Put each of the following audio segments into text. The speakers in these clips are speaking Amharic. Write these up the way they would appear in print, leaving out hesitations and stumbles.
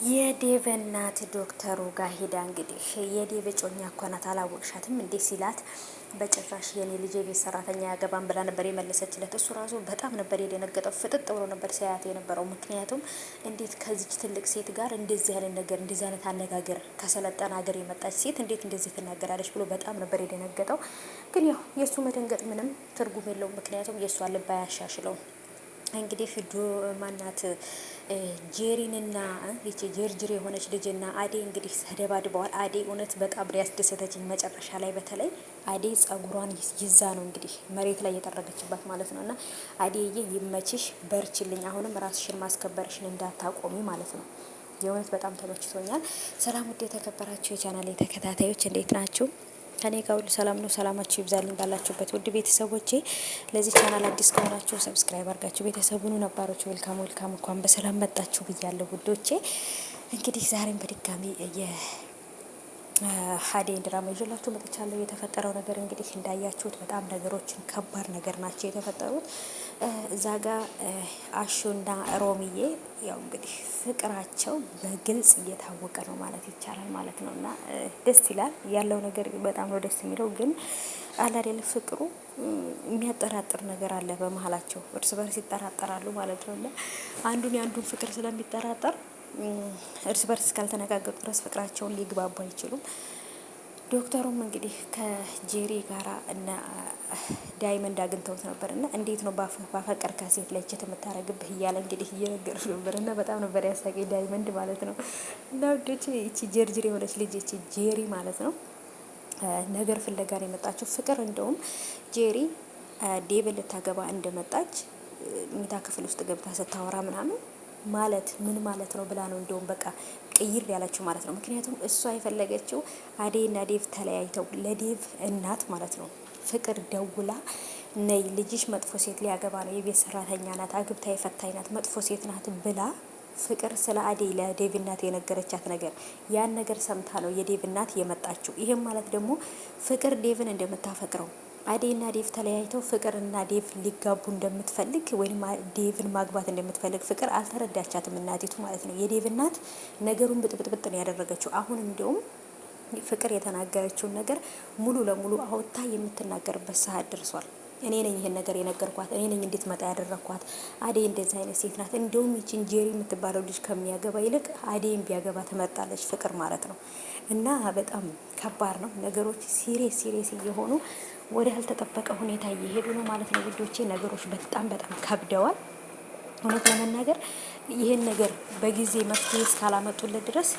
የዴቭ እናት ዶክተሩ ጋር ሄዳ እንግዲህ የዴቭ እጮኛ እኮ ናት አላወቅሻትም እንዴ ሲላት፣ በጭራሽ የኔ ልጅ የቤት ሰራተኛ ያገባን ብላ ነበር የመለሰችለት። እሱ ራሱ በጣም ነበር የደነገጠው፣ ፍጥጥ ብሎ ነበር ሲያያት የነበረው። ምክንያቱም እንዴት ከዚች ትልቅ ሴት ጋር እንደዚህ አይነት ነገር እንደዚህ አይነት አነጋገር ከሰለጠነ ሀገር የመጣች ሴት እንዴት እንደዚህ ትናገራለች ብሎ በጣም ነበር የደነገጠው። ግን ያው የእሱ መደንገጥ ምንም ትርጉም የለውም፣ ምክንያቱም የእሷ ልብ አያሻሽለውም። እንግዲህ ማናት ጄሪንና ይቺ ጀርጅር የሆነች ልጅና አዴ እንግዲህ ተደባድበዋል። አዴ እውነት በጣም ያስደሰተችኝ መጨረሻ ላይ በተለይ አዴ ጸጉሯን ይዛ ነው እንግዲህ መሬት ላይ የጠረገችባት ማለት ነው። እና አዴዬ ይመችሽ፣ በርችልኝ፣ አሁንም ራስሽን ማስከበርሽን እንዳታቆሚ ማለት ነው። የእውነት በጣም ተመችቶኛል። ሰላም ውድ የተከበራችሁ የቻናሌ ተከታታዮች እንዴት ናችሁ? ከኔ ጋር ሁሉ ሰላም ነው። ሰላማችሁ ይብዛልኝ ባላችሁበት ውድ ቤተሰቦቼ። ለዚህ ቻናል አዲስ ከሆናችሁ ሰብስክራይብ አድርጋችሁ ቤተሰቡን ነባሮች ዌልካም እንኳን በሰላም መጣችሁ ብያለሁ ውዶቼ። እንግዲህ ዛሬም በድጋሚ የአደይን ድራማ ይዤላችሁ መጥቻለሁ። የተፈጠረው ነገር እንግዲህ እንዳያችሁት በጣም ነገሮችን ከባድ ነገር ናቸው የተፈጠሩት። እዛ ጋር አሹና ሮሚዬ ያው እንግዲህ ፍቅራቸው በግልጽ እየታወቀ ነው ማለት ይቻላል ማለት ነው። እና ደስ ይላል ያለው ነገር በጣም ነው ደስ የሚለው። ግን አላደለ ፍቅሩ የሚያጠራጥር ነገር አለ በመሀላቸው፣ እርስ በርስ ይጠራጠራሉ ማለት ነው። እና አንዱን የአንዱን ፍቅር ስለሚጠራጠር እርስ በርስ እስካልተነጋገሩ ድረስ ፍቅራቸውን ሊግባቡ አይችሉም። ዶክተሩም እንግዲህ ከጄሪ ጋራ እና ዳይመንድ አግኝተውት ነበር እና እንዴት ነው ባፈቀርካ ሴት ላይ እጅት የምታረግብህ እያለ እንግዲህ እየነገሩ ነበር። እና በጣም ነበር ያሳቀኝ ዳይመንድ ማለት ነው። እና ወዶች ይቺ ጀርጅር የሆነች ልጅ ይቺ ጄሪ ማለት ነው ነገር ፍለጋ ነው የመጣችው። ፍቅር እንደውም ጄሪ ዴቭን ልታገባ እንደመጣች ሚታ ክፍል ውስጥ ገብታ ስታወራ ምናምን ማለት ምን ማለት ነው ብላ ነው እንደውም በቃ ቅይር ያላችሁ ማለት ነው። ምክንያቱም እሷ የፈለገችው አዴና ዴቭ ተለያይተው ለዴቭ እናት ማለት ነው ፍቅር ደውላ ነይ ልጅሽ መጥፎ ሴት ሊያገባ ነው፣ የቤት ሰራተኛ ናት፣ አግብታ የፈታኝ ናት፣ መጥፎ ሴት ናት ብላ ፍቅር ስለ አዴ ለዴቭ እናት የነገረቻት ነገር ያን ነገር ሰምታ ነው የዴቭ እናት የመጣችው። ይሄም ማለት ደግሞ ፍቅር ዴቭን እንደምታፈቅረው አዴና ዴቭ ተለያይተው ፍቅርና ዴቭ ሊጋቡ እንደምትፈልግ ወይም ዴቭን ማግባት እንደምትፈልግ ፍቅር አልተረዳቻትም እናቲቱ ማለት ነው። የዴቭ እናት ነገሩን ብጥብጥብጥ ነው ያደረገችው። አሁን እንዲሁም ፍቅር የተናገረችውን ነገር ሙሉ ለሙሉ አውጥታ የምትናገርበት ሰዓት ደርሷል። እኔ ነኝ ይሄን ነገር የነገርኳት፣ እኔ ነኝ እንድትመጣ ያደረኳት። አዴ እንደዚህ አይነት ሴት ናት። እንደውም ይችን ጄሪ የምትባለው ልጅ ከሚያገባ ይልቅ አዴን ቢያገባ ትመርጣለች ፍቅር ማለት ነው። እና በጣም ከባድ ነው ነገሮች፣ ሲሪየስ እየሆኑ ወደ ያልተጠበቀ ሁኔታ እየሄዱ ነው ማለት ነው ውዶቼ። ነገሮች በጣም ከብደዋል። እውነት ለመናገር ይሄን ነገር በጊዜ መፍትሄ እስካላመጡለት ድረስ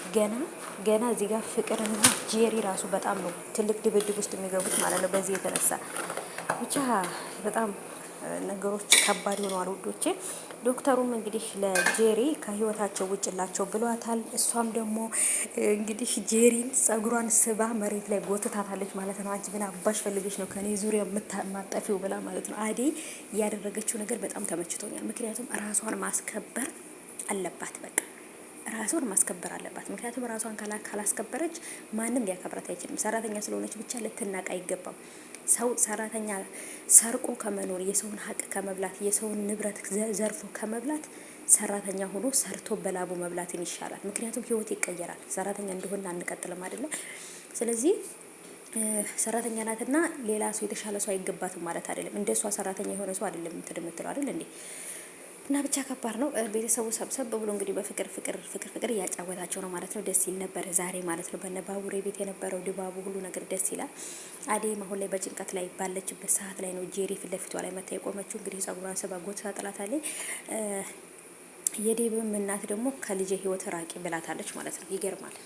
ገና እዚህ ጋር ፍቅርና ጄሪ ራሱ በጣም ነው ትልቅ ድብድብ ውስጥ የሚገቡት ማለት ነው። በዚህ የተነሳ ብቻ በጣም ነገሮች ከባድ ሆነዋል ውዶቼ። ዶክተሩም እንግዲህ ለጄሪ ከህይወታቸው ውጭላቸው ብሏታል። እሷም ደግሞ እንግዲህ ጄሪን ጸጉሯን ስባ መሬት ላይ ጎትታታለች ማለት ነው። አንቺ ምን አባሽ ፈልገሽ ነው ከኔ ዙሪያ ማጠፊው ብላ ማለት ነው። አዴ ያደረገችው ነገር በጣም ተመችቶኛል። ምክንያቱም ራሷን ማስከበር አለባት፣ በቃ ራሷን ማስከበር አለባት። ምክንያቱም ራሷን ካላስከበረች ማንም ሊያከብራት አይችልም። ሰራተኛ ስለሆነች ብቻ ልትናቅ አይገባም። ሰው ሰራተኛ ሰርቆ ከመኖር የሰውን ሀቅ ከመብላት የሰውን ንብረት ዘርፎ ከመብላት ሰራተኛ ሆኖ ሰርቶ በላቡ መብላትን ይሻላል። ምክንያቱም ህይወት ይቀየራል። ሰራተኛ እንደሆነ አንቀጥልም አይደለ? ስለዚህ ሰራተኛ ናትና ሌላ ሰው የተሻለ ሰው አይገባትም ማለት አይደለም። እንደሷ ሰራተኛ የሆነ ሰው አይደለም የምትለው አይደል እንዴ? እና ብቻ ከባድ ነው። ቤተሰቡ ሰብሰብ ብሎ እንግዲህ በፍቅር እያጫወታቸው ነው ማለት ነው። ደስ ይል ነበር ዛሬ ማለት ነው። በነባቡሬ ቤት የነበረው ድባቡ ሁሉ ነገር ደስ ይላል። አዴም አሁን ላይ በጭንቀት ላይ ባለችበት ሰዓት ላይ ነው ጄሪ ፊት ለፊቷ ላይ መታ የቆመችው። እንግዲህ ጸጉሯን ስባ ጎትታ ጥላታለች። የዴብም እናት ደግሞ ከልጄ ህይወት ራቂ ብላታለች ማለት ነው። ይገርማል።